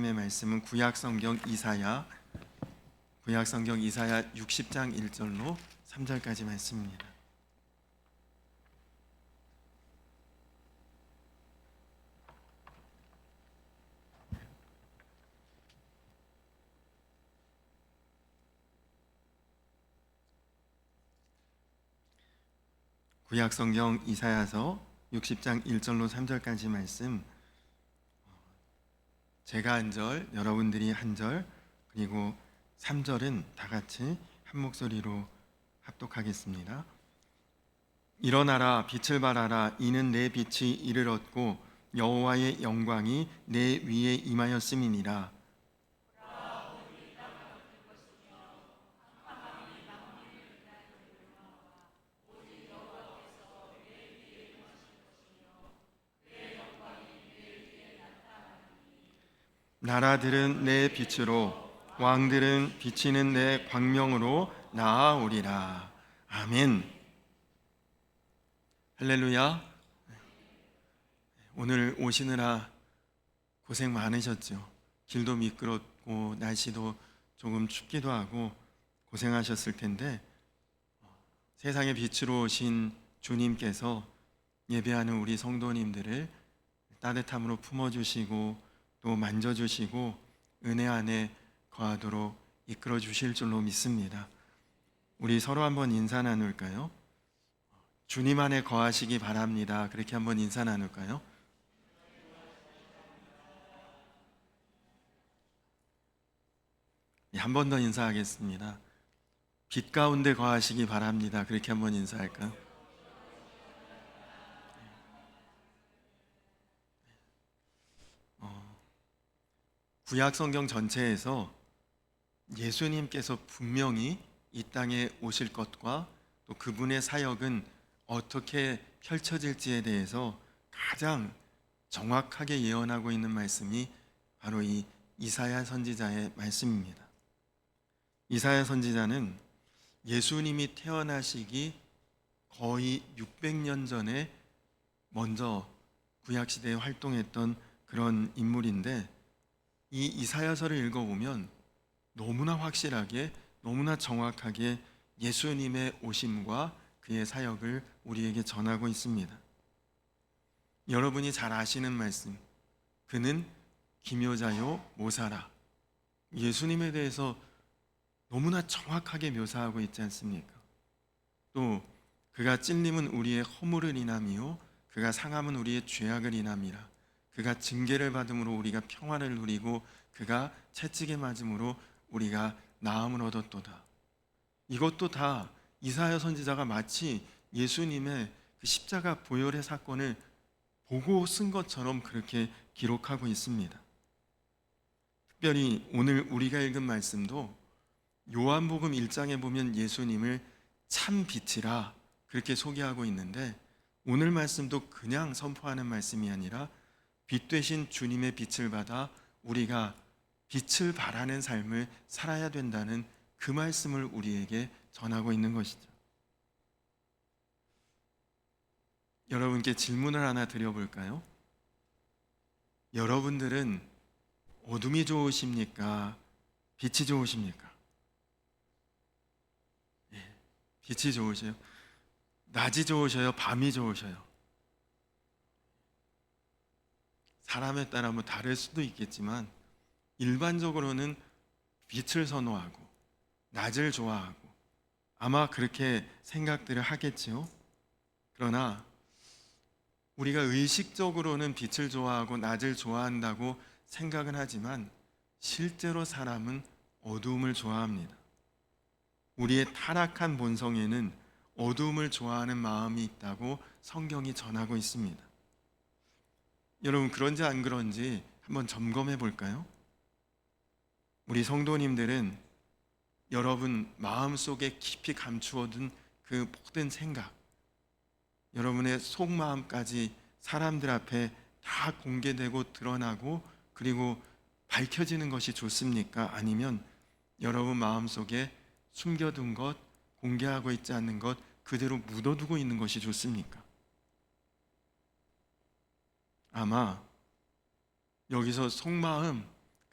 하나님의 말씀은 구약성경 이사야 60장 1절로 3절까지 말씀입니다. 구약성경 이사야서 60장 1절로 3절까지 말씀, 제가 한 절, 여러분들이 한 절, 그리고 3절은 다 같이 한 목소리로 합독하겠습니다. 일어나라, 빛을 발하라. 이는 내 빛이 이를 얻고 여호와의 영광이 내 위에 임하였음이니라. 나라들은 내 빛으로, 왕들은 비치는 내 광명으로 나아오리라. 아멘. 할렐루야. 오늘 오시느라 고생 많으셨죠. 길도 미끄럽고 날씨도 조금 춥기도 하고 고생하셨을 텐데, 세상의 빛으로 오신 주님께서 예배하는 우리 성도님들을 따뜻함으로 품어주시고 또 만져주시고 은혜 안에 거하도록 이끌어 주실 줄로 믿습니다. 우리 서로 한번 인사 나눌까요? 주님 안에 거하시기 바랍니다. 그렇게 한번 인사 나눌까요? 한 번 더 인사하겠습니다. 빛 가운데 거하시기 바랍니다. 그렇게 한번 인사할까요? 구약 성경 전체에서 예수님께서 분명히 이 땅에 오실 것과 또 그분의 사역은 어떻게 펼쳐질지에 대해서 가장 정확하게 예언하고 있는 말씀이 바로 이 이사야 선지자의 말씀입니다. 이사야 선지자는 예수님이 태어나시기 거의 600년 전에 먼저 구약시대에 활동했던 그런 인물인데, 이 이사야서를 읽어보면 너무나 확실하게, 너무나 정확하게 예수님의 오심과 그의 사역을 우리에게 전하고 있습니다. 여러분이 잘 아시는 말씀, 그는 기묘자요 모사라. 예수님에 대해서 너무나 정확하게 묘사하고 있지 않습니까? 또 그가 찔림은 우리의 허물을 인함이요 그가 상함은 우리의 죄악을 인함이라. 그가 징계를 받음으로 우리가 평화를 누리고 그가 채찍에 맞음으로 우리가 나음을 얻었도다. 이것도 다 이사야 선지자가 마치 예수님의 그 십자가 보혈의 사건을 보고 쓴 것처럼 그렇게 기록하고 있습니다. 특별히 오늘 우리가 읽은 말씀도 요한복음 1장에 보면 예수님을 참 빛이라 그렇게 소개하고 있는데, 오늘 말씀도 그냥 선포하는 말씀이 아니라 빛 되신 주님의 빛을 받아 우리가 빛을 발하는 삶을 살아야 된다는 그 말씀을 우리에게 전하고 있는 것이죠. 여러분께 질문을 하나 드려볼까요? 여러분들은 어둠이 좋으십니까? 빛이 좋으십니까? 빛이 좋으세요? 낮이 좋으셔요? 밤이 좋으셔요? 사람에 따라 뭐 다를 수도 있겠지만 일반적으로는 빛을 선호하고 낮을 좋아하고 아마 그렇게 생각들을 하겠지요. 그러나 우리가 의식적으로는 빛을 좋아하고 낮을 좋아한다고 생각은 하지만 실제로 사람은 어두움을 좋아합니다. 우리의 타락한 본성에는 어두움을 좋아하는 마음이 있다고 성경이 전하고 있습니다. 여러분, 그런지 안 그런지 한번 점검해 볼까요? 우리 성도님들은 여러분 마음속에 깊이 감추어둔 그 모든 생각, 여러분의 속마음까지 사람들 앞에 다 공개되고 드러나고 그리고 밝혀지는 것이 좋습니까? 아니면 여러분 마음속에 숨겨둔 것, 공개하고 있지 않는 것 그대로 묻어두고 있는 것이 좋습니까? 아마 여기서 속마음,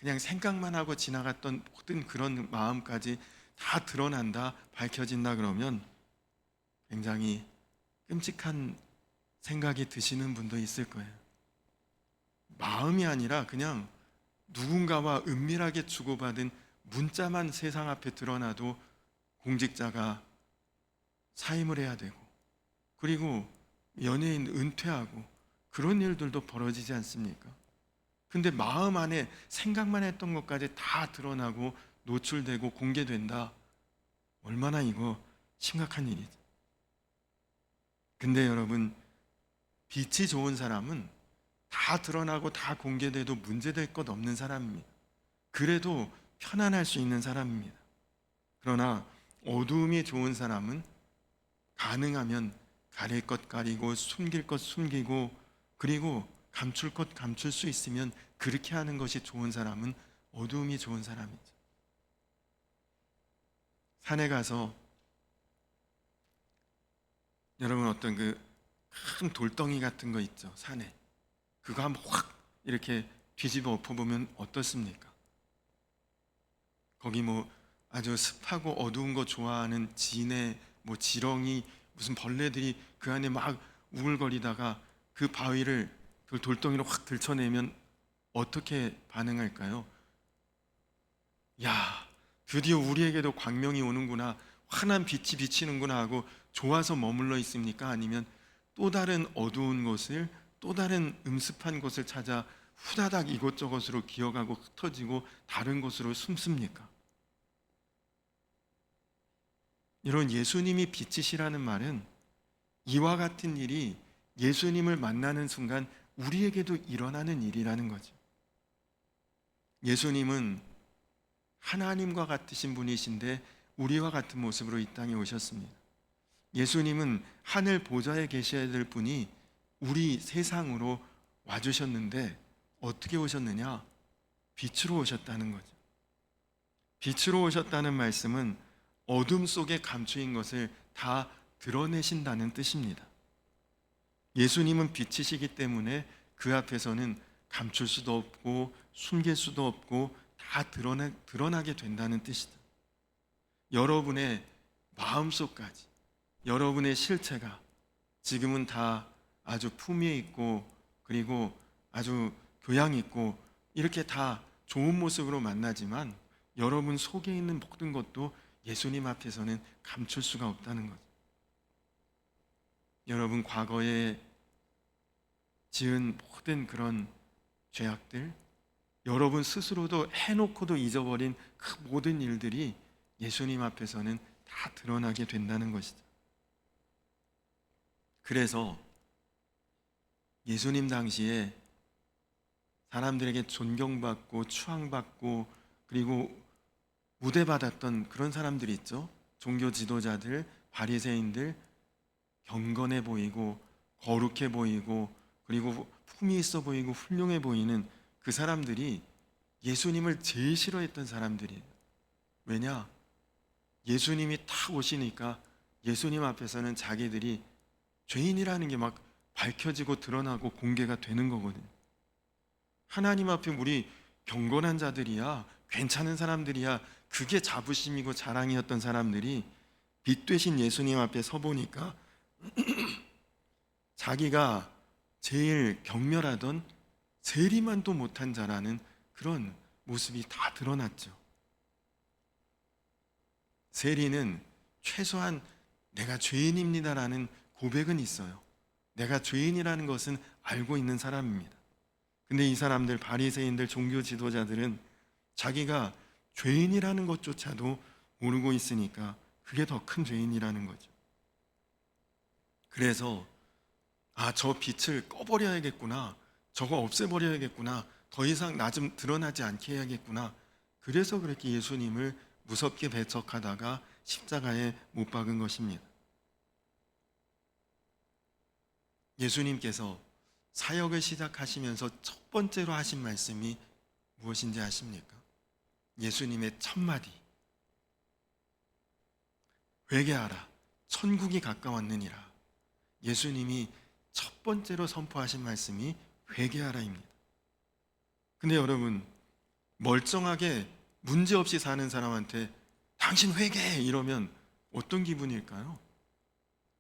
그냥 생각만 하고 지나갔던 모든 그런 마음까지 다 드러난다, 밝혀진다 그러면 굉장히 끔찍한 생각이 드시는 분도 있을 거예요. 마음이 아니라 그냥 누군가와 은밀하게 주고받은 문자만 세상 앞에 드러나도 공직자가 사임을 해야 되고, 그리고 연예인 은퇴하고 그런 일들도 벌어지지 않습니까? 근데 마음 안에 생각만 했던 것까지 다 드러나고 노출되고 공개된다. 얼마나 이거 심각한 일이죠. 근데 여러분, 빛이 좋은 사람은 다 드러나고 다 공개돼도 문제될 것 없는 사람입니다. 그래도 편안할 수 있는 사람입니다. 그러나 어두움이 좋은 사람은 가능하면 가릴 것 가리고 숨길 것 숨기고, 그리고 감출 것 감출 수 있으면 그렇게 하는 것이 좋은 사람은 어두움이 좋은 사람이죠. 산에 가서 여러분 어떤 그 큰 돌덩이 같은 거 있죠, 산에. 그거 한번 확 이렇게 뒤집어 엎어보면 어떻습니까? 거기 뭐 아주 습하고 어두운 거 좋아하는 진해, 뭐 지렁이, 무슨 벌레들이 그 안에 막 우글거리다가 그 바위를 그 돌덩이로 확 들춰내면 어떻게 반응할까요? 야, 드디어 우리에게도 광명이 오는구나, 환한 빛이 비치는구나 하고 좋아서 머물러 있습니까? 아니면 또 다른 어두운 곳을, 또 다른 음습한 곳을 찾아 후다닥 이곳저곳으로 기어가고 흩어지고 다른 곳으로 숨습니까? 이런 예수님이 빛이시라는 말은 이와 같은 일이 예수님을 만나는 순간 우리에게도 일어나는 일이라는 거죠. 예수님은 하나님과 같으신 분이신데 우리와 같은 모습으로 이 땅에 오셨습니다. 예수님은 하늘 보좌에 계셔야 될 분이 우리 세상으로 와주셨는데 어떻게 오셨느냐? 빛으로 오셨다는 거죠. 빛으로 오셨다는 말씀은 어둠 속에 감추인 것을 다 드러내신다는 뜻입니다. 예수님은 빛이시기 때문에 그 앞에서는 감출 수도 없고 숨길 수도 없고 다 드러나게 된다는 뜻이다. 여러분의 마음속까지, 여러분의 실체가 지금은 다 아주 품위 있고 그리고 아주 교양 있고 이렇게 다 좋은 모습으로 만나지만 여러분 속에 있는 모든 것도 예수님 앞에서는 감출 수가 없다는 거죠. 여러분 과거에 지은 모든 그런 죄악들, 여러분 스스로도 해놓고도 잊어버린 그 모든 일들이 예수님 앞에서는 다 드러나게 된다는 것이죠. 그래서 예수님 당시에 사람들에게 존경받고 추앙받고 그리고 무대받았던 그런 사람들이 있죠. 종교 지도자들, 바리새인들, 경건해 보이고 거룩해 보이고 그리고 품위 있어 보이고 훌륭해 보이는 그 사람들이 예수님을 제일 싫어했던 사람들이에요. 왜냐? 예수님이 탁 오시니까 예수님 앞에서는 자기들이 죄인이라는 게 막 밝혀지고 드러나고 공개가 되는 거거든요. 하나님 앞에 우리 경건한 자들이야, 괜찮은 사람들이야, 그게 자부심이고 자랑이었던 사람들이 빛 되신 예수님 앞에 서 보니까 자기가 제일 경멸하던 세리만도 못한 자라는 그런 모습이 다 드러났죠. 세리는 최소한 내가 죄인입니다라는 고백은 있어요. 내가 죄인이라는 것은 알고 있는 사람입니다. 근데 이 사람들, 바리새인들, 종교 지도자들은 자기가 죄인이라는 것조차도 모르고 있으니까 그게 더 큰 죄인이라는 거죠. 그래서 저 빛을 꺼버려야겠구나, 저거 없애버려야겠구나, 더 이상 나 좀 드러나지 않게 해야겠구나. 그래서 그렇게 예수님을 무섭게 배척하다가 십자가에 못 박은 것입니다. 예수님께서 사역을 시작하시면서 첫 번째로 하신 말씀이 무엇인지 아십니까? 예수님의 첫 마디, 회개하라, 천국이 가까웠느니라. 예수님이 첫 번째로 선포하신 말씀이 회개하라입니다. 근데 여러분, 멀쩡하게 문제없이 사는 사람한테 당신 회개해 이러면 어떤 기분일까요?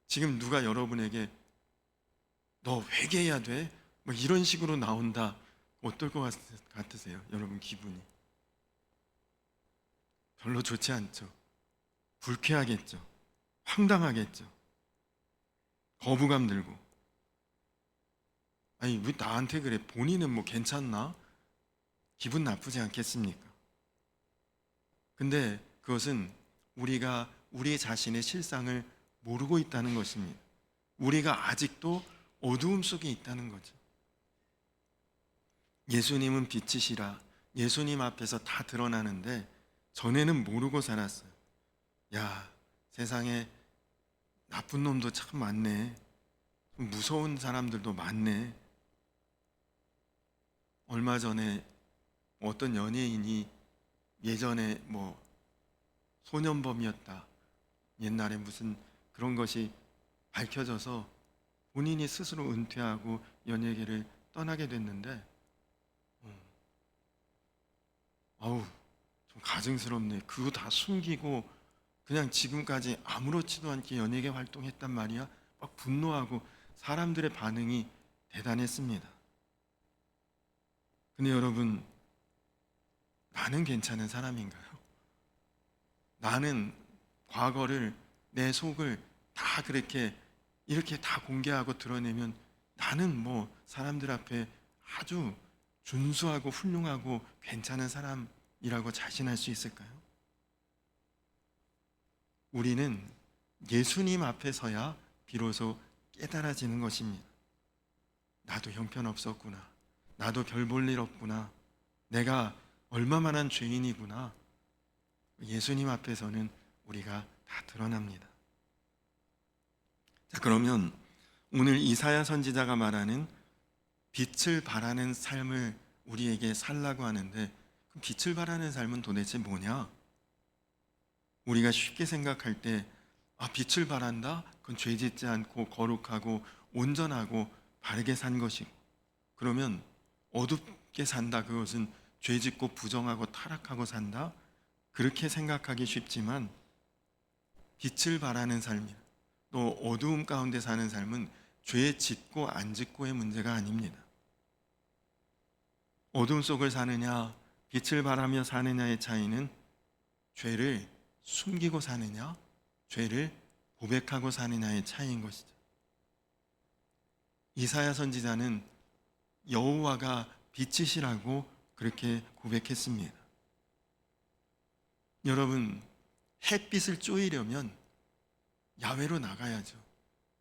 지금 누가 여러분에게 너 회개해야 돼? 뭐 이런 식으로 나온다. 어떨 것 같으세요? 여러분 기분이 별로 좋지 않죠. 불쾌하겠죠. 황당하겠죠. 거부감 들고. 아니 왜 나한테 그래? 본인은 뭐 괜찮나? 기분 나쁘지 않겠습니까? 근데 그것은 우리가 우리 자신의 실상을 모르고 있다는 것입니다. 우리가 아직도 어두움 속에 있다는 거죠. 예수님은 빛이시라. 예수님 앞에서 다 드러나는데 전에는 모르고 살았어요. 야, 세상에 나쁜 놈도 참 많네. 무서운 사람들도 많네. 얼마 전에 어떤 연예인이 예전에 뭐 소년범이었다. 옛날에 무슨 그런 것이 밝혀져서 본인이 스스로 은퇴하고 연예계를 떠나게 됐는데 아우 좀 가증스럽네. 그거 다 숨기고 그냥 지금까지 아무렇지도 않게 연예계 활동했단 말이야. 막 분노하고 사람들의 반응이 대단했습니다. 근데 여러분, 나는 괜찮은 사람인가요? 나는 과거를, 내 속을 다 그렇게 이렇게 다 공개하고 드러내면 나는 뭐 사람들 앞에 아주 준수하고 훌륭하고 괜찮은 사람이라고 자신할 수 있을까요? 우리는 예수님 앞에 서야 비로소 깨달아지는 것입니다. 나도 형편없었구나. 나도 별 볼 일 없구나. 내가 얼마만한 죄인이구나. 예수님 앞에서는 우리가 다 드러납니다. 자, 그러면 오늘 이사야 선지자가 말하는 빛을 발하는 삶을 우리에게 살라고 하는데 그 빛을 발하는 삶은 도대체 뭐냐? 우리가 쉽게 생각할 때 빛을 발한다? 그건 죄 짓지 않고 거룩하고 온전하고 바르게 산 것이고 그러면 어둡게 산다 그것은 죄 짓고 부정하고 타락하고 산다? 그렇게 생각하기 쉽지만 빛을 발하는 삶이나 또 어두움 가운데 사는 삶은 죄 짓고 안 짓고의 문제가 아닙니다. 어둠 속을 사느냐 빛을 발하며 사느냐의 차이는 죄를 숨기고 사느냐 죄를 고백하고 사느냐의 차이인 것이죠. 이사야 선지자는 여호와가 빛이시라고 그렇게 고백했습니다. 여러분, 햇빛을 쬐려면 야외로 나가야죠.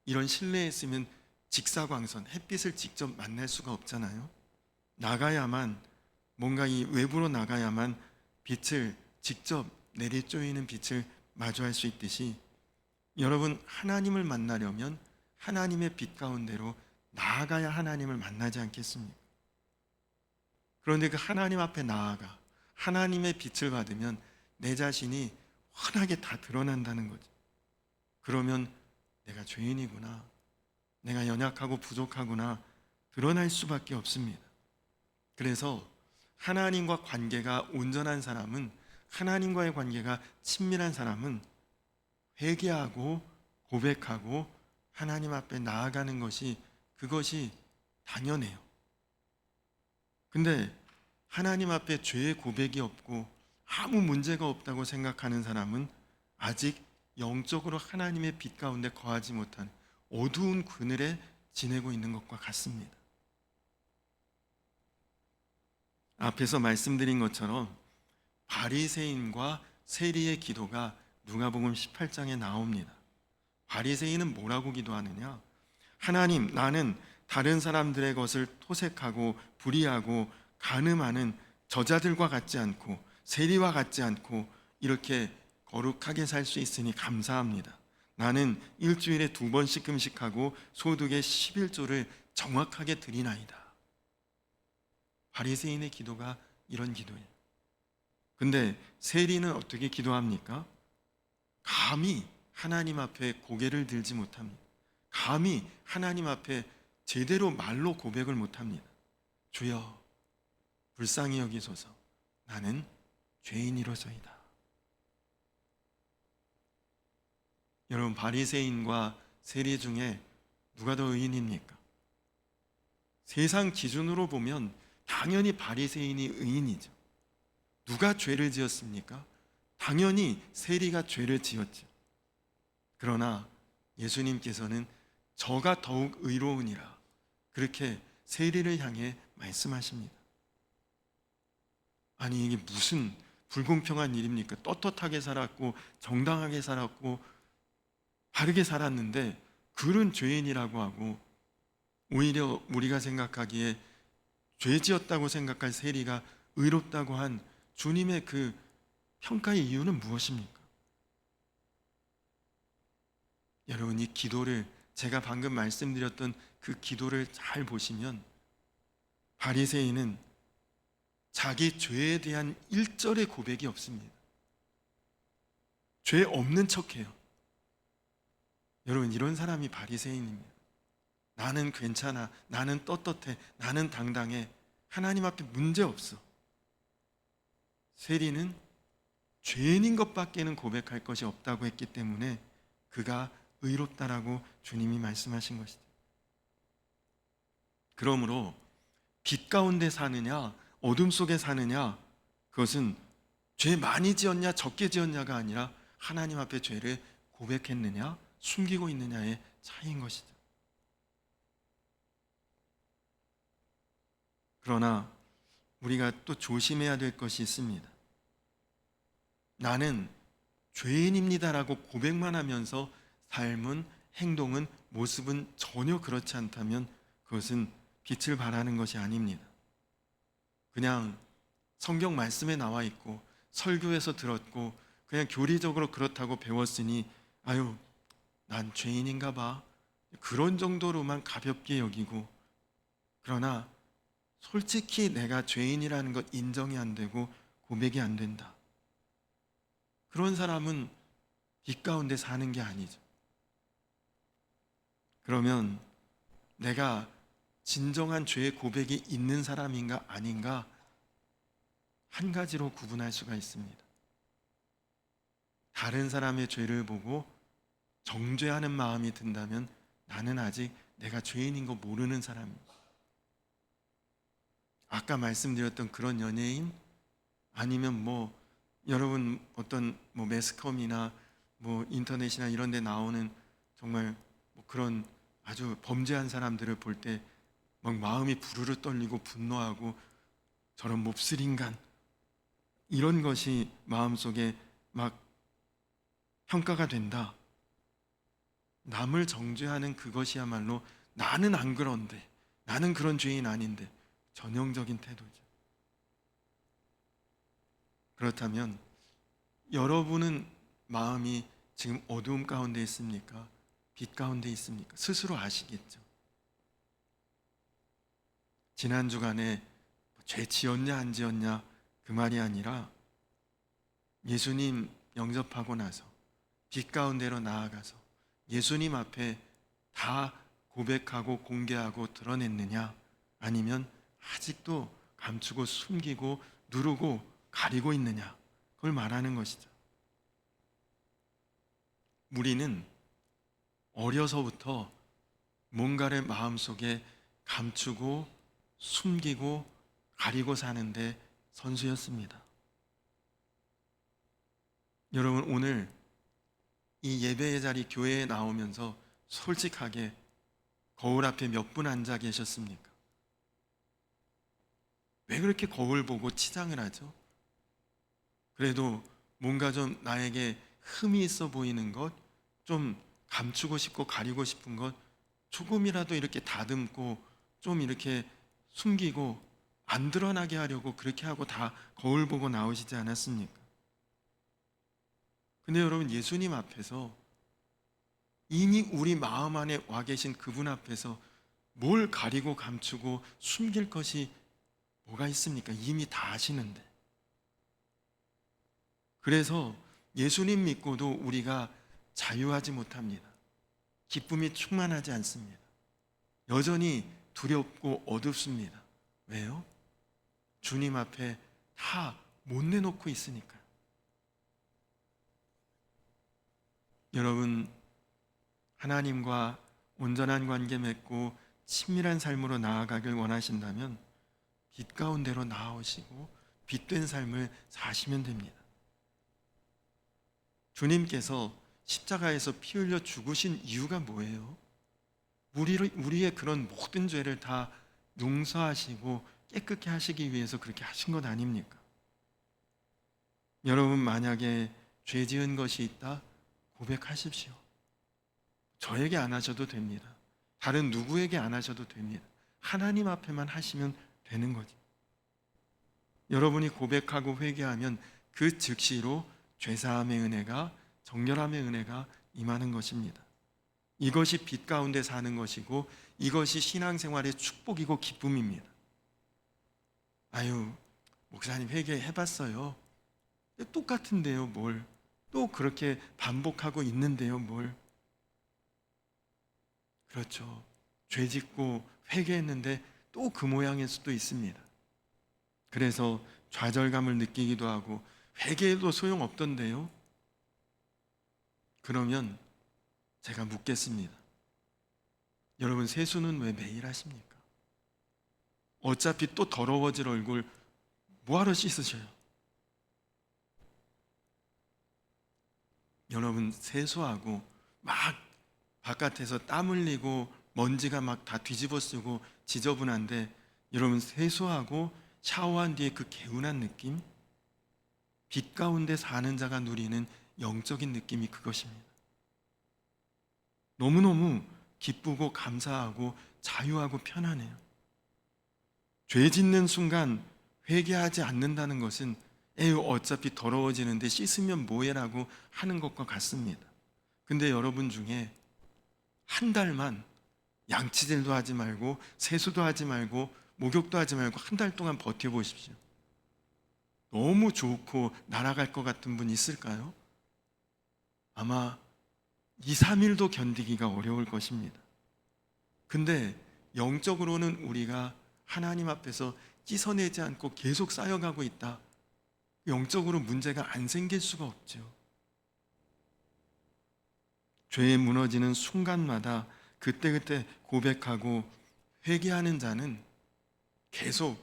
이런 실내에 있으면 직사광선, 햇빛을 직접 만날 수가 없잖아요. 나가야만, 뭔가 이 외부로 나가야만 빛을 직접 내리쬐이는 빛을 마주할 수 있듯이 여러분, 하나님을 만나려면 하나님의 빛 가운데로 나아가야 하나님을 만나지 않겠습니까? 그런데 그 하나님 앞에 나아가 하나님의 빛을 받으면 내 자신이 환하게 다 드러난다는 거죠. 그러면 내가 죄인이구나, 내가 연약하고 부족하구나 드러날 수밖에 없습니다. 그래서 하나님과 관계가 온전한 사람은, 하나님과의 관계가 친밀한 사람은 회개하고 고백하고 하나님 앞에 나아가는 것이 그것이 당연해요. 근데 하나님 앞에 죄의 고백이 없고 아무 문제가 없다고 생각하는 사람은 아직 영적으로 하나님의 빛 가운데 거하지 못한 어두운 그늘에 지내고 있는 것과 같습니다. 앞에서 말씀드린 것처럼 바리새인과 세리의 기도가 누가복음 18장에 나옵니다. 바리새인은 뭐라고 기도하느냐? 하나님, 나는 다른 사람들의 것을 토색하고 불의하고 간음하는 저자들과 같지 않고 세리와 같지 않고 이렇게 거룩하게 살 수 있으니 감사합니다. 나는 일주일에 2번씩 금식하고 소득의 11조를 정확하게 드리나이다. 바리새인의 기도가 이런 기도예요. 근데 세리는 어떻게 기도합니까? 감히 하나님 앞에 고개를 들지 못합니다. 감히 하나님 앞에 제대로 말로 고백을 못합니다. 주여 불쌍히 여기소서, 나는 죄인이로소이다. 여러분, 바리새인과 세리 중에 누가 더 의인입니까? 세상 기준으로 보면 당연히 바리새인이 의인이죠. 누가 죄를 지었습니까? 당연히 세리가 죄를 지었죠. 그러나 예수님께서는 저가 더욱 의로우니라, 그렇게 세리를 향해 말씀하십니다. 아니, 이게 무슨 불공평한 일입니까? 떳떳하게 살았고 정당하게 살았고 바르게 살았는데 그런 죄인이라고 하고, 오히려 우리가 생각하기에 죄 지었다고 생각할 세리가 의롭다고 한 주님의 그 평가의 이유는 무엇입니까? 여러분, 이 기도를, 제가 방금 말씀드렸던 그 기도를 잘 보시면 바리새인은 자기 죄에 대한 일절의 고백이 없습니다. 죄 없는 척해요. 여러분, 이런 사람이 바리새인입니다. 나는 괜찮아, 나는 떳떳해, 나는 당당해, 하나님 앞에 문제 없어. 세리는 죄인인 것밖에는 고백할 것이 없다고 했기 때문에 그가 의롭다라고 주님이 말씀하신 것이죠. 그러므로 빛 가운데 사느냐 어둠 속에 사느냐, 그것은 죄 많이 지었냐 적게 지었냐가 아니라 하나님 앞에 죄를 고백했느냐 숨기고 있느냐의 차이인 것이죠. 그러나 우리가 또 조심해야 될 것이 있습니다. 나는 죄인입니다라고 고백만 하면서 삶은, 행동은, 모습은 전혀 그렇지 않다면 그것은 빛을 발하는 것이 아닙니다. 그냥 성경 말씀에 나와 있고 설교에서 들었고 그냥 교리적으로 그렇다고 배웠으니 아유, 난 죄인인가 봐, 그런 정도로만 가볍게 여기고, 그러나 솔직히 내가 죄인이라는 것 인정이 안 되고 고백이 안 된다, 그런 사람은 빛 가운데 사는 게 아니죠. 그러면 내가 진정한 죄의 고백이 있는 사람인가 아닌가 한 가지로 구분할 수가 있습니다. 다른 사람의 죄를 보고 정죄하는 마음이 든다면 나는 아직 내가 죄인인 거 모르는 사람입니다. 아까 말씀드렸던 그런 연예인, 아니면 여러분 어떤 매스컴이나 인터넷이나 이런 데 나오는 정말 그런 아주 범죄한 사람들을 볼 때 막 마음이 부르르 떨리고 분노하고 저런 몹쓸 인간, 이런 것이 마음속에 막 평가가 된다. 남을 정죄하는 그것이야말로 나는 안 그런데, 나는 그런 죄인 아닌데 전형적인 태도죠. 그렇다면 여러분은 마음이 지금 어두움 가운데 있습니까? 빛 가운데 있습니까? 스스로 아시겠죠. 지난 주간에 죄 지었냐 안 지었냐 그 말이 아니라 예수님 영접하고 나서 빛 가운데로 나아가서 예수님 앞에 다 고백하고 공개하고 드러냈느냐, 아니면 아직도 감추고 숨기고 누르고 가리고 있느냐, 그걸 말하는 것이죠. 우리는 어려서부터 뭔가를 마음속에 감추고 숨기고 가리고 사는데 선수였습니다. 여러분, 오늘 이 예배의 자리 교회에 나오면서 솔직하게 거울 앞에 몇 분 앉아 계셨습니까? 왜 그렇게 거울 보고 치장을 하죠? 그래도 뭔가 좀 나에게 흠이 있어 보이는 것, 좀 감추고 싶고 가리고 싶은 것 조금이라도 이렇게 다듬고 좀 이렇게 숨기고 안 드러나게 하려고 그렇게 하고 다 거울 보고 나오시지 않았습니까? 근데 여러분, 예수님 앞에서 이미 우리 마음 안에 와 계신 그분 앞에서 뭘 가리고 감추고 숨길 것이 뭐가 있습니까? 이미 다 아시는데. 그래서 예수님 믿고도 우리가 자유하지 못합니다. 기쁨이 충만하지 않습니다. 여전히 두렵고 어둡습니다. 왜요? 주님 앞에 다 못 내놓고 있으니까. 여러분, 하나님과 온전한 관계 맺고 친밀한 삶으로 나아가길 원하신다면 빛 가운데로 나아오시고 빛된 삶을 사시면 됩니다. 주님께서 십자가에서 피 흘려 죽으신 이유가 뭐예요? 우리의 그런 모든 죄를 다 용서하시고 깨끗게 하시기 위해서 그렇게 하신 것 아닙니까? 여러분, 만약에 죄 지은 것이 있다, 고백하십시오. 저에게 안 하셔도 됩니다. 다른 누구에게 안 하셔도 됩니다. 하나님 앞에만 하시면 되는 거죠. 여러분이 고백하고 회개하면 그 즉시로 죄사함의 은혜가, 정결함의 은혜가 임하는 것입니다. 이것이 빛 가운데 사는 것이고 이것이 신앙생활의 축복이고 기쁨입니다. 아유, 목사님 회개해봤어요. 똑같은데요, 뭘? 또 그렇게 반복하고 있는데요, 뭘? 그렇죠. 죄 짓고 회개했는데 또 그 모양일 수도 있습니다. 그래서 좌절감을 느끼기도 하고 회개해도 소용없던데요. 그러면 제가 묻겠습니다. 여러분, 세수는 왜 매일 하십니까? 어차피 또 더러워질 얼굴 뭐하러 씻으셔요? 여러분, 세수하고 막 바깥에서 땀 흘리고 먼지가 막 다 뒤집어쓰고 지저분한데, 여러분 세수하고 샤워한 뒤에 그 개운한 느낌, 빛 가운데 사는 자가 누리는 영적인 느낌이 그것입니다. 너무너무 기쁘고 감사하고 자유하고 편안해요. 죄 짓는 순간 회개하지 않는다는 것은 에휴, 어차피 더러워지는데 씻으면 뭐해라고 하는 것과 같습니다. 근데 여러분 중에 한 달만 양치질도 하지 말고 세수도 하지 말고 목욕도 하지 말고 한 달 동안 버텨보십시오. 너무 좋고 날아갈 것 같은 분 있을까요? 아마 2, 3일도 견디기가 어려울 것입니다. 근데 영적으로는 우리가 하나님 앞에서 씻어내지 않고 계속 쌓여가고 있다. 영적으로 문제가 안 생길 수가 없죠. 죄에 무너지는 순간마다 그때그때 고백하고 회개하는 자는 계속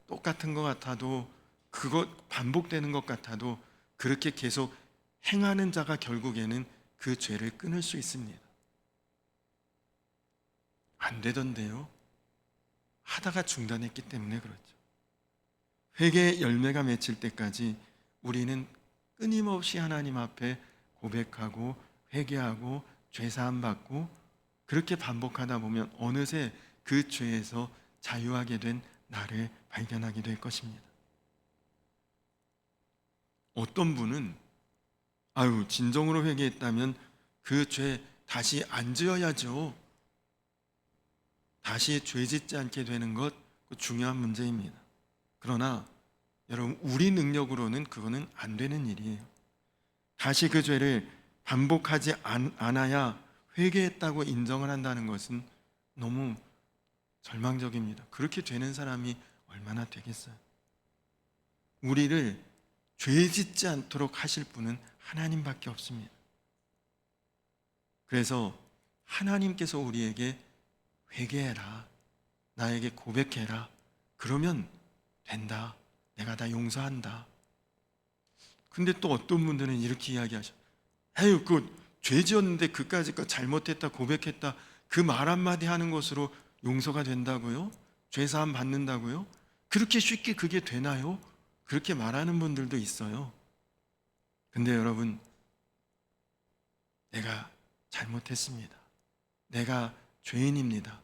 똑같은 것 같아도, 그것 반복되는 것 같아도 그렇게 계속 행하는 자가 결국에는 그 죄를 끊을 수 있습니다. 안 되던데요. 하다가 중단했기 때문에 그렇죠. 회개의 열매가 맺힐 때까지 우리는 끊임없이 하나님 앞에 고백하고 회개하고 죄사함 받고, 그렇게 반복하다 보면 어느새 그 죄에서 자유하게 된 나를 발견하게 될 것입니다. 어떤 분은 아유, 진정으로 회개했다면 그 죄 다시 안 지어야죠. 다시 죄 짓지 않게 되는 것, 중요한 문제입니다. 그러나 여러분, 우리 능력으로는 그거는 안 되는 일이에요. 다시 그 죄를 반복하지 않아야 회개했다고 인정을 한다는 것은 너무 절망적입니다. 그렇게 되는 사람이 얼마나 되겠어요? 우리를 죄 짓지 않도록 하실 분은 하나님밖에 없습니다. 그래서 하나님께서 우리에게 회개해라, 나에게 고백해라, 그러면 된다, 내가 다 용서한다. 근데 또 어떤 분들은 이렇게 이야기하셔. 에휴, 죄 지었는데 그까짓 거 잘못했다 고백했다 그 말 한마디 하는 것으로 용서가 된다고요? 죄사함 받는다고요? 그렇게 쉽게 그게 되나요? 그렇게 말하는 분들도 있어요. 근데 여러분, 내가 잘못했습니다, 내가 죄인입니다,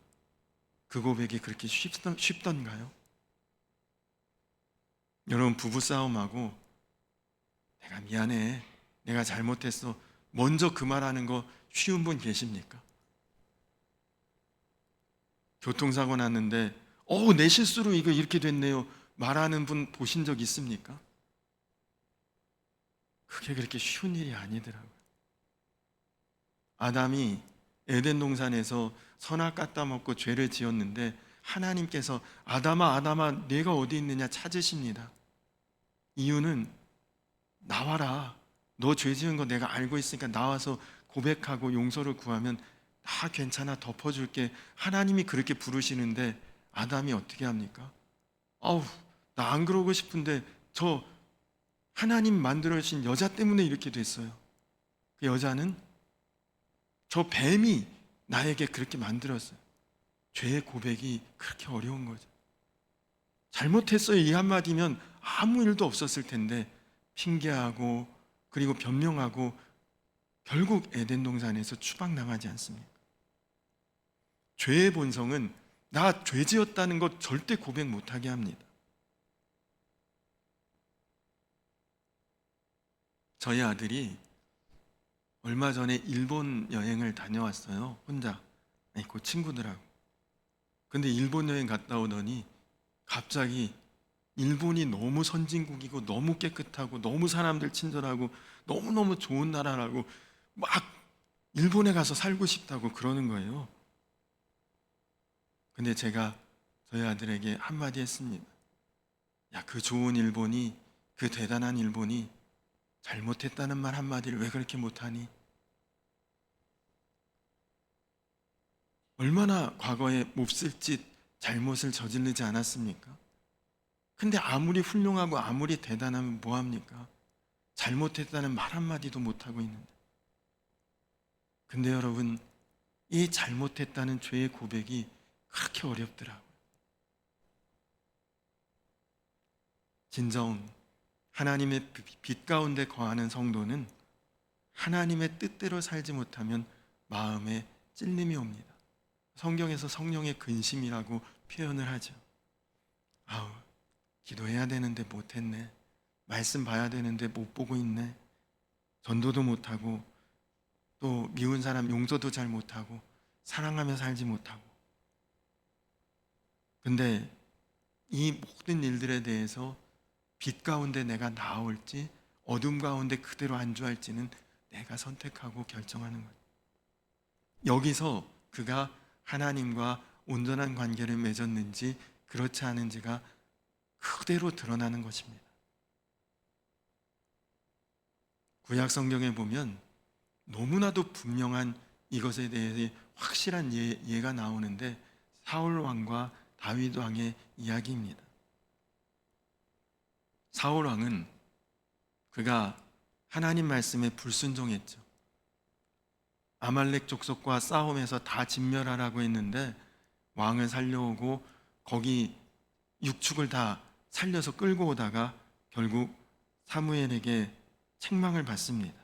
그 고백이 그렇게 쉽던가요? 여러분, 부부싸움하고 내가 미안해, 내가 잘못했어, 먼저 그 말하는 거 쉬운 분 계십니까? 교통사고 났는데 내 실수로 이거 이렇게 됐네요 말하는 분 보신 적 있습니까? 그게 그렇게 쉬운 일이 아니더라고요. 아담이 에덴 동산에서 선악 갖다 먹고 죄를 지었는데 하나님께서 아담아, 아담아, 네가 어디 있느냐 찾으십니다. 이유는 나와라. 너 죄 지은 거 내가 알고 있으니까 나와서 고백하고 용서를 구하면 다 괜찮아, 덮어줄게. 하나님이 그렇게 부르시는데 아담이 어떻게 합니까? 아우, 나 안 그러고 싶은데 저 하나님 만들어주신 여자 때문에 이렇게 됐어요. 그 여자는 저 뱀이 나에게 그렇게 만들었어요. 죄의 고백이 그렇게 어려운 거죠. 잘못했어요 이 한마디면 아무 일도 없었을 텐데 핑계하고 그리고 변명하고 결국 에덴 동산에서 추방당하지 않습니까? 죄의 본성은 나 죄 지었다는 것 절대 고백 못하게 합니다. 저희 아들이 얼마 전에 일본 여행을 다녀왔어요. 혼자. 아니, 그 친구들하고. 근데 일본 여행 갔다 오더니 갑자기 일본이 너무 선진국이고 너무 깨끗하고 너무 사람들 친절하고 너무너무 좋은 나라라고 막 일본에 가서 살고 싶다고 그러는 거예요. 근데 제가 저희 아들에게 한마디 했습니다. 야, 그 좋은 일본이, 그 대단한 일본이 잘못했다는 말 한마디를 왜 그렇게 못하니? 얼마나 과거에 몹쓸 짓, 잘못을 저지르지 않았습니까? 근데 아무리 훌륭하고 아무리 대단하면 뭐합니까? 잘못했다는 말 한마디도 못하고 있는데. 근데 여러분, 이 잘못했다는 죄의 고백이 그렇게 어렵더라고요. 진정 하나님의 빛 가운데 거하는 성도는 하나님의 뜻대로 살지 못하면 마음에 찔림이 옵니다. 성경에서 성령의 근심이라고 표현을 하죠. 아우, 기도해야 되는데 못했네. 말씀 봐야 되는데 못 보고 있네. 전도도 못하고 또 미운 사람 용서도 잘 못하고 사랑하며 살지 못하고. 근데 이 모든 일들에 대해서 빛 가운데 내가 나아올지 어둠 가운데 그대로 안주할지는 내가 선택하고 결정하는 거예요. 여기서 그가 하나님과 온전한 관계를 맺었는지 그렇지 않은지가 그대로 드러나는 것입니다. 구약 성경에 보면 너무나도 분명한 이것에 대해 확실한 예가 나오는데 사울 왕과 다윗 왕의 이야기입니다. 사울 왕은 그가 하나님 말씀에 불순종했죠. 아말렉 족속과 싸움에서 다 진멸하라고 했는데 왕을 살려오고 거기 육축을 다 살려서 끌고 오다가 결국 사무엘에게 책망을 받습니다.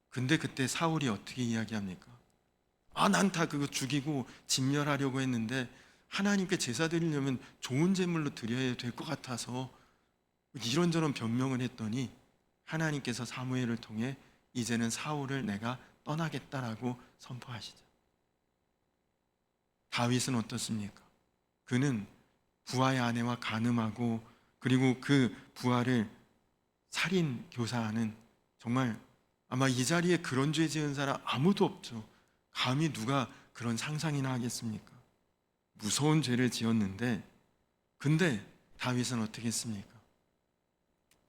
근데 그때 사울이 어떻게 이야기합니까? 아, 난 다 그거 죽이고 진멸하려고 했는데 하나님께 제사 드리려면 좋은 제물로 드려야 될 것 같아서 이런저런 변명을 했더니 하나님께서 사무엘을 통해 이제는 사울을 내가 떠나겠다라고 선포하시죠. 다윗은 어떻습니까? 그는 부하의 아내와 간음하고 그리고 그 부하를 살인 교사하는, 정말 아마 이 자리에 그런 죄 지은 사람 아무도 없죠. 감히 누가 그런 상상이나 하겠습니까? 무서운 죄를 지었는데, 근데 다윗은 어떻게 했습니까?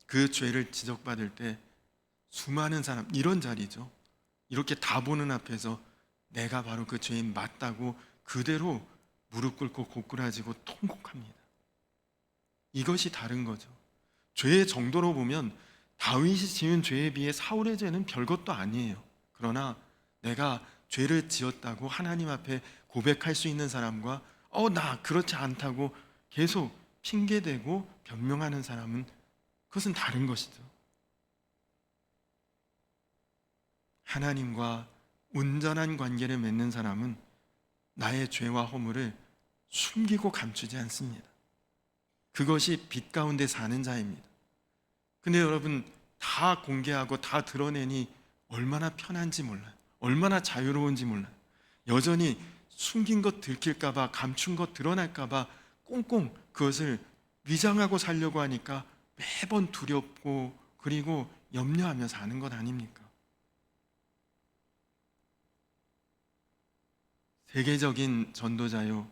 그 죄를 지적받을 때 수많은 사람, 이런 자리죠. 이렇게 다 보는 앞에서 내가 바로 그 죄인 맞다고 그대로 무릎 꿇고 고꾸라지고 통곡합니다. 이것이 다른 거죠. 죄의 정도로 보면 다윗이 지은 죄에 비해 사울의 죄는 별것도 아니에요. 그러나 내가 죄를 지었다고 하나님 앞에 고백할 수 있는 사람과 나 그렇지 않다고 계속 핑계대고 변명하는 사람은 그것은 다른 것이죠. 하나님과 온전한 관계를 맺는 사람은 나의 죄와 허물을 숨기고 감추지 않습니다. 그것이 빛 가운데 사는 자입니다. 근데 여러분, 다 공개하고 다 드러내니 얼마나 편한지 몰라요. 얼마나 자유로운지 몰라요. 여전히 숨긴 것 들킬까봐, 감춘 것 드러날까봐 꽁꽁 그것을 위장하고 살려고 하니까 매번 두렵고 그리고 염려하며 사는 것 아닙니까? 세계적인 전도자요,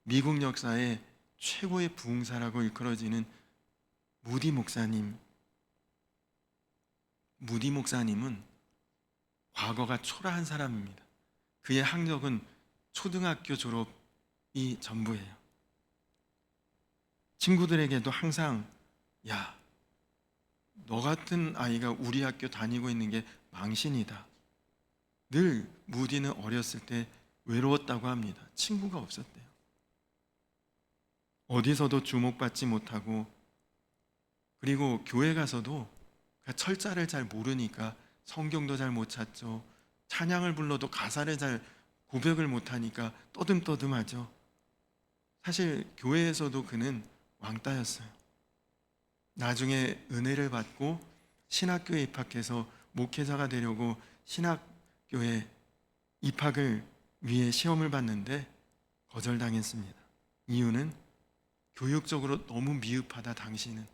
미국 역사의 최고의 부흥사라고 일컬어지는 무디 목사님은 과거가 초라한 사람입니다. 그의 학력은 초등학교 졸업이 전부예요. 친구들에게도 항상 야, 너 같은 아이가 우리 학교 다니고 있는 게 망신이다. 늘 무디는 어렸을 때 외로웠다고 합니다. 친구가 없었대요. 어디서도 주목받지 못하고, 그리고 교회 가서도 철자를 잘 모르니까 성경도 잘 못 찾죠. 찬양을 불러도 가사를 잘 고백을 못하니까 떠듬떠듬하죠. 사실 교회에서도 그는 왕따였어요. 나중에 은혜를 받고 신학교에 입학해서 목회자가 되려고 신학교에 입학을 위해 시험을 봤는데 거절당했습니다. 이유는 교육적으로 너무 미흡하다. 당신은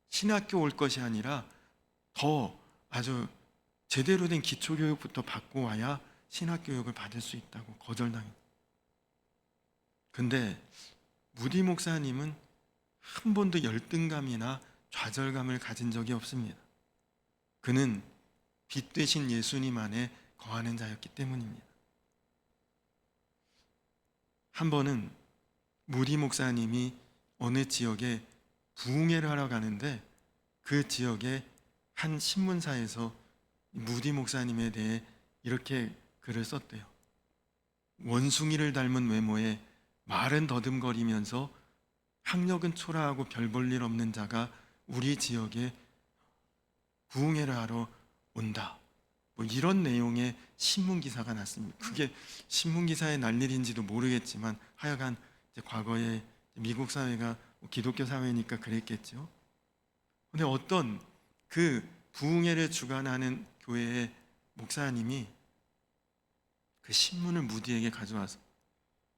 신학교 올 것이 아니라 더 아주 제대로 된 기초교육부터 받고 와야 신학교육을 받을 수 있다고 거절당했어요. 근데 무디 목사님은 한 번도 열등감이나 좌절감을 가진 적이 없습니다. 그는 빛 되신 예수님 안에 거하는 자였기 때문입니다. 한 번은 무디 목사님이 어느 지역에 부흥회를 하러 가는데 그 지역의 한 신문사에서 무디 목사님에 대해 이렇게 글을 썼대요. 원숭이를 닮은 외모에 말은 더듬거리면서 학력은 초라하고 별 볼 일 없는 자가 우리 지역에 부흥회를 하러 온다. 뭐 이런 내용의 신문 기사가 났습니다. 그게 신문 기사에 날 일인지도 모르겠지만 하여간 이제 과거에 미국 사회가 기독교 사회니까 그랬겠죠. 근데 어떤 그 부흥회를 주관하는 교회의 목사님이 그 신문을 무디에게 가져와서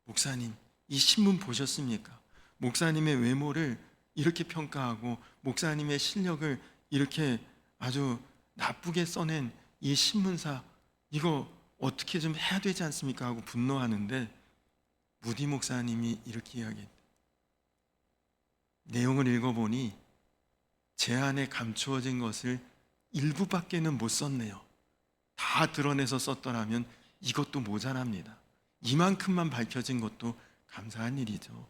목사님, 이 신문 보셨습니까? 목사님의 외모를 이렇게 평가하고 목사님의 실력을 이렇게 아주 나쁘게 써낸 이 신문사, 이거 어떻게 좀 해야 되지 않습니까? 하고 분노하는데 무디 목사님이 이렇게 이야기했다. 내용을 읽어보니 제 안에 감추어진 것을 일부밖에는 못 썼네요. 다 드러내서 썼더라면 이것도 모자랍니다. 이만큼만 밝혀진 것도 감사한 일이죠.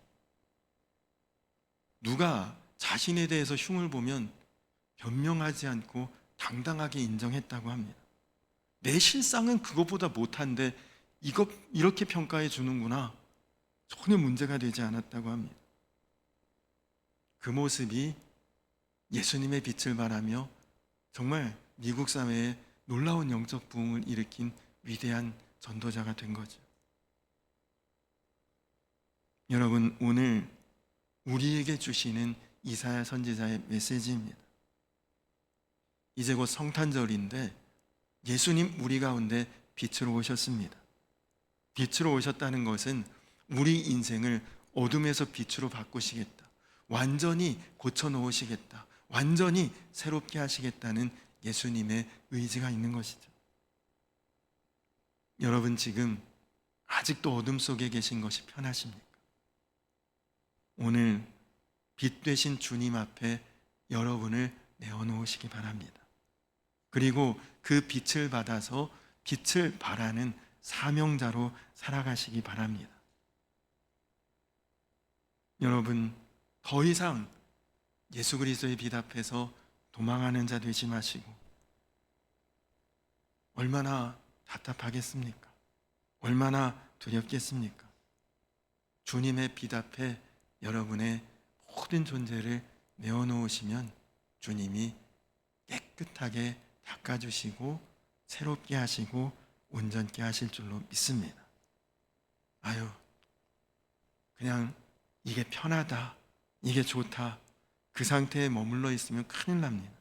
누가 자신에 대해서 흉을 보면 변명하지 않고 당당하게 인정했다고 합니다. 내 실상은 그것보다 못한데 이거 이렇게 평가해 주는구나. 전혀 문제가 되지 않았다고 합니다. 그 모습이 예수님의 빛을 발하며 정말 미국 사회에 놀라운 영적 부흥을 일으킨 위대한 전도자가 된 거죠. 여러분, 오늘 우리에게 주시는 이사야 선지자의 메시지입니다. 이제 곧 성탄절인데 예수님 우리 가운데 빛으로 오셨습니다. 빛으로 오셨다는 것은 우리 인생을 어둠에서 빛으로 바꾸시겠다, 완전히 고쳐놓으시겠다, 완전히 새롭게 하시겠다는 예수님의 의지가 있는 것이죠. 여러분, 지금 아직도 어둠 속에 계신 것이 편하십니까? 오늘 빛 되신 주님 앞에 여러분을 내어놓으시기 바랍니다. 그리고 그 빛을 받아서 빛을 발하는 사명자로 살아가시기 바랍니다. 여러분, 더 이상 예수 그리스도의 빛 앞에서 도망하는 자 되지 마시고, 얼마나 답답하겠습니까? 얼마나 두렵겠습니까? 주님의 빛 앞에 여러분의 모든 존재를 내어놓으시면 주님이 깨끗하게 닦아주시고 새롭게 하시고 온전케 하실 줄로 믿습니다. 아유, 그냥 이게 편하다, 이게 좋다, 그 상태에 머물러 있으면 큰일 납니다.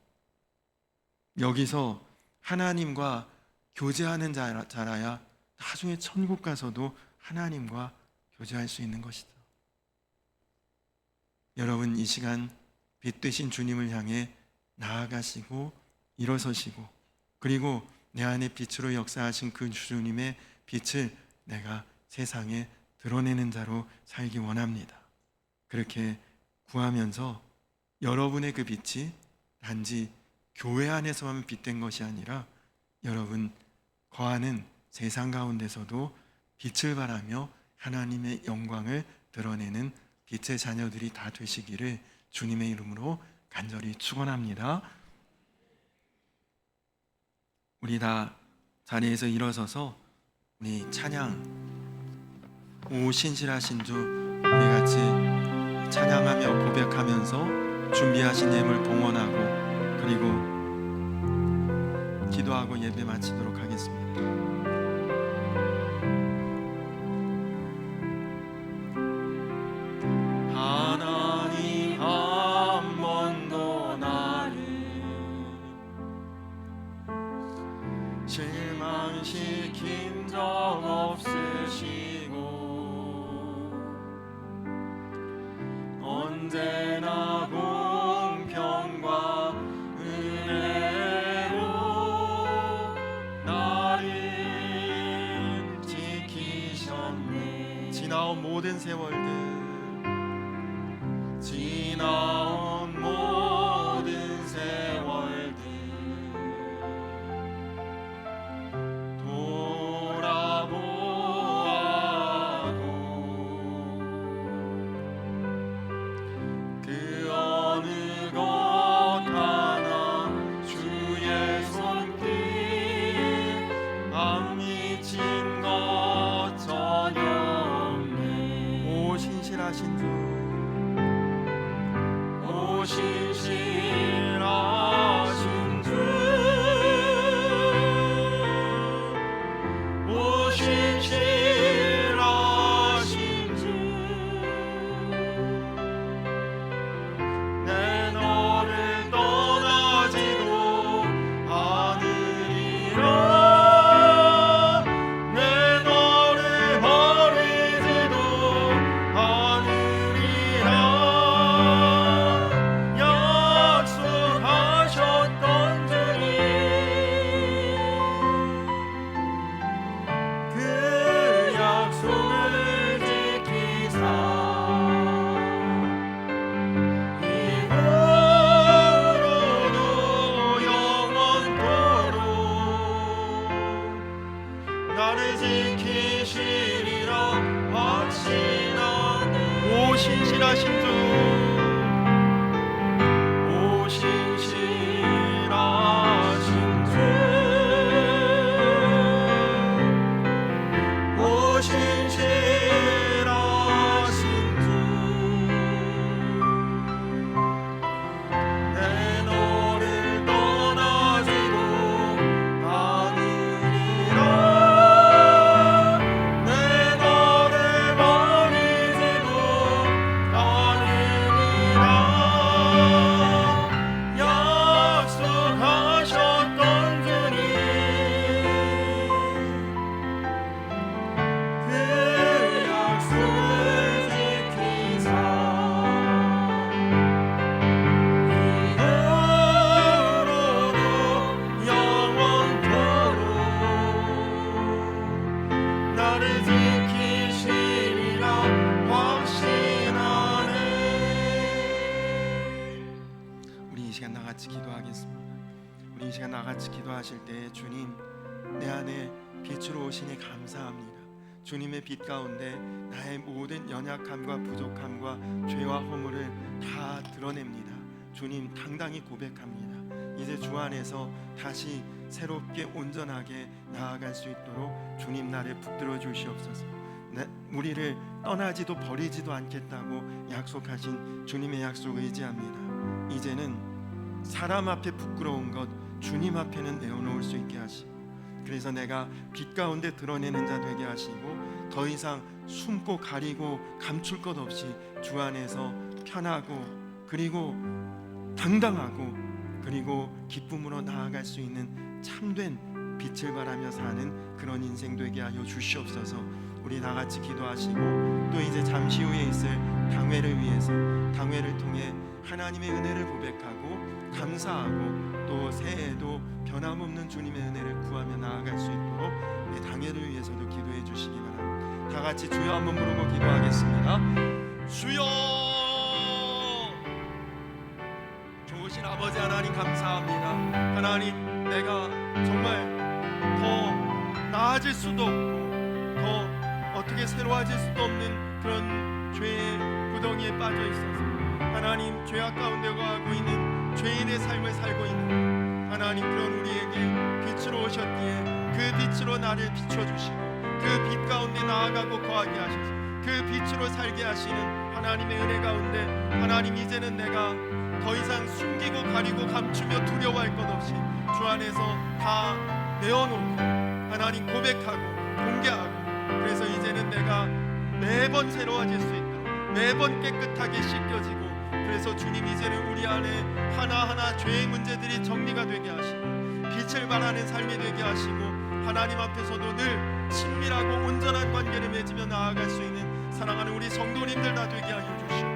여기서 하나님과 교제하는 자라야 나중에 천국 가서도 하나님과 교제할 수 있는 것이죠. 여러분, 이 시간 빛 되신 주님을 향해 나아가시고 일어서시고, 그리고 내 안에 빛으로 역사하신 그 주님의 빛을 내가 세상에 드러내는 자로 살기 원합니다. 그렇게 구하면서 여러분의 그 빛이 단지 교회 안에서만 빛된 것이 아니라 여러분 거하는 세상 가운데서도 빛을 발하며 하나님의 영광을 드러내는 빛의 자녀들이 다 되시기를 주님의 이름으로 간절히 축원합니다. 우리 다 자리에서 일어서서 우리 찬양 오 신실하신 주 우리 같이 찬양하며 고백하면서 준비하신 예물 봉헌하고 그리고 기도하고 예배 마치도록 하겠습니다. 하나님 한 번도 나를 실망시킨 적 없으시고 언제나 공평과 은혜로 나를 지키셨네. 지나온 모든 세월들 지나온 모든 세월들 돌아보아도 그 어느 것 하나 주의 손길 안 미친 것 전혀 없네. 오 신실하신 주 신실하신 주, 오 신실하신 주, 내 너를 떠나지도 않으리라. 내 너를 버리지도 않으리라. 약속하셨던 주님 그 약속을 지키사 이후로도 영원토록 나를 지키시리라 확신하네. 오 신실하신 주 오 신실하신 주 오 신실하신 주 내 너를 떠나지도 않으리라. 내 너를 버리지도 않으리라. 약속하셨던 주님 그 약속을 지키사 이후로도 영원토록 나를 지키시리라 확신하네. 우리 이 시간 나같이 기도하겠습니다. 우리 이 시간 나같이 기도하실 때 주님 내 안에 빛으로 오시니 감사합니다. 주님의 빛 가운데 나의 모든 연약함과 부족함과 죄와 허물을 다 드러냅니다. 주님 당당히 고백합니다. 이제 주 안에서 다시 새롭게 온전하게 나아갈 수 있도록 주님 나를 붙들어 주시옵소서. 우리를 떠나지도 버리지도 않겠다고 약속하신 주님의 약속을 의지합니다. 이제는 사람 앞에 부끄러운 것 주님 앞에는 내어놓을 수 있게 하시고 그래서 내가 빛 가운데 드러내는 자 되게 하시고 더 이상 숨고 가리고 감출 것 없이 주 안에서 편하고 그리고 당당하고 그리고 기쁨으로 나아갈 수 있는 참된 빛을 발하며 사는 그런 인생 되게 하여 주시옵소서. 우리 다 같이 기도하시고 또 이제 잠시 후에 있을 당회를 위해서 당회를 통해 하나님의 은혜를 고백하고 감사하고 또 새해에도 변함없는 주님의 은혜를 구하며 나아갈 수 있도록 당회를 위해서도 기도해 주시기 바랍니다. 다 같이 주여 한번 부르고 기도하겠습니다. 주여 하나님 감사합니다. 하나님, 내가 정말 더 나아질 수도 없고 더 어떻게 새로워질 수도 없는 그런 죄의 구덩이에 빠져 있어서 하나님, 죄악 가운데 거하고 있는 죄인의 삶을 살고 있는 하나님, 그런 우리에게 빛으로 오셨기에 그 빛으로 나를 비춰주시고 그 빛 가운데 나아가고 거하게 하셔서 그 빛으로 살게 하시는 하나님의 은혜 가운데 하나님, 이제는 내가 더 이상 숨기고 가리고 감추며 두려워할 것 없이 주 안에서 다 내어놓고 하나님 고백하고 공개하고, 그래서 이제는 내가 매번 새로워질 수 있도록 매번 깨끗하게 씻겨지고, 그래서 주님, 이제는 우리 안에 하나하나 죄의 문제들이 정리가 되게 하시고 빛을 발하는 삶이 되게 하시고 하나님 앞에서도 늘 친밀하고 온전한 관계를 맺으며 나아갈 수 있는 사랑하는 우리 성도님들 다 되게 하여 주시고,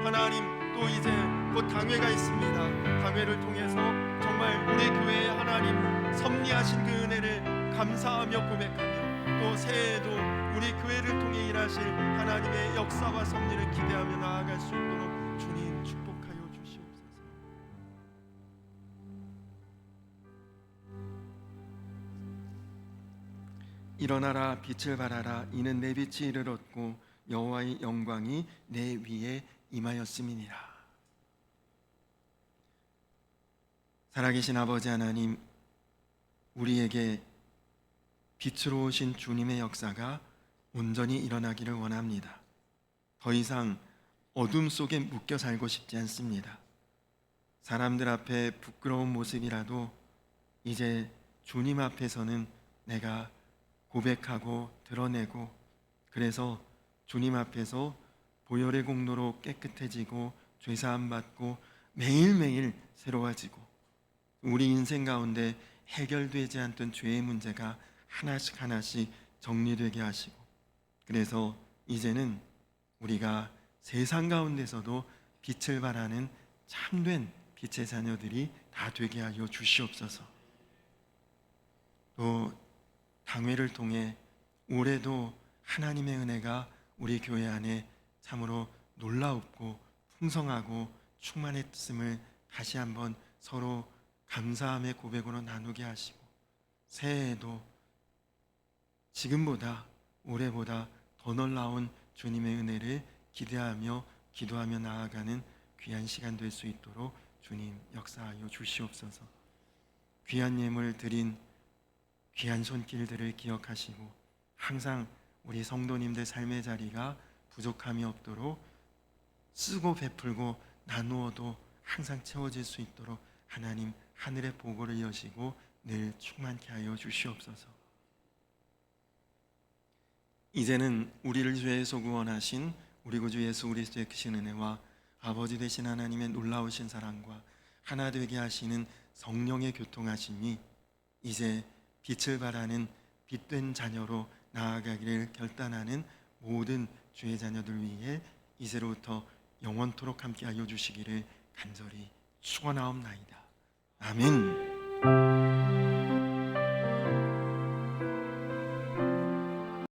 하나님, 또 이제 곧 당회가 있습니다. 당회를 통해서 정말 우리 교회에 하나님 섭리하신 그 은혜를 감사하며 고백하며, 또 새해에도 우리 교회를 통해 일하실 하나님의 역사와 섭리를 기대하며 나아갈 수 있도록 주님 축복하여 주시옵소서. 일어나라, 빛을 발하라. 이는 내 빛이 이를 얻고 여호와의 영광이 내 위에 임하였음이니라. 살아계신 아버지 하나님, 우리에게 빛으로 오신 주님의 역사가 온전히 일어나기를 원합니다. 더 이상 어둠 속에 묶여 살고 싶지 않습니다. 사람들 앞에 부끄러운 모습이라도 이제 주님 앞에서는 내가 고백하고 드러내고, 그래서 주님 앞에서 보혈의 공로로 깨끗해지고 죄사함 받고 매일매일 새로워지고, 우리 인생 가운데 해결되지 않던 죄의 문제가 하나씩 하나씩 정리되게 하시고, 그래서 이제는 우리가 세상 가운데서도 빛을 발하는 참된 빛의 자녀들이 다 되게 하여 주시옵소서. 또 당회를 통해 올해도 하나님의 은혜가 우리 교회 안에 참으로 놀라웠고 풍성하고 충만했음을 다시 한번 서로 감사함의 고백으로 나누게 하시고, 새해에도 지금보다 올해보다 더 놀라운 주님의 은혜를 기대하며 기도하며 나아가는 귀한 시간 될 수 있도록 주님 역사하여 주시옵소서. 귀한 예물 드린 귀한 손길들을 기억하시고, 항상 우리 성도님들 삶의 자리가 부족함이 없도록 쓰고 베풀고 나누어도 항상 채워질 수 있도록 하나님 하늘의 보고를 여시고 늘 충만케 하여 주시옵소서. 이제는 우리를 죄에서 구원하신 우리 구주 예수 그리스도의 크신 은혜와 아버지 되신 하나님의 놀라우신 사랑과 하나 되게 하시는 성령의 교통하심이 이제 빛을 발하는 빛된 자녀로 나아가기를 결단하는 모든 주의 자녀들 위해 이제로부터 영원토록 함께 하여 주시기를 간절히 축원하옵나이다. 아멘.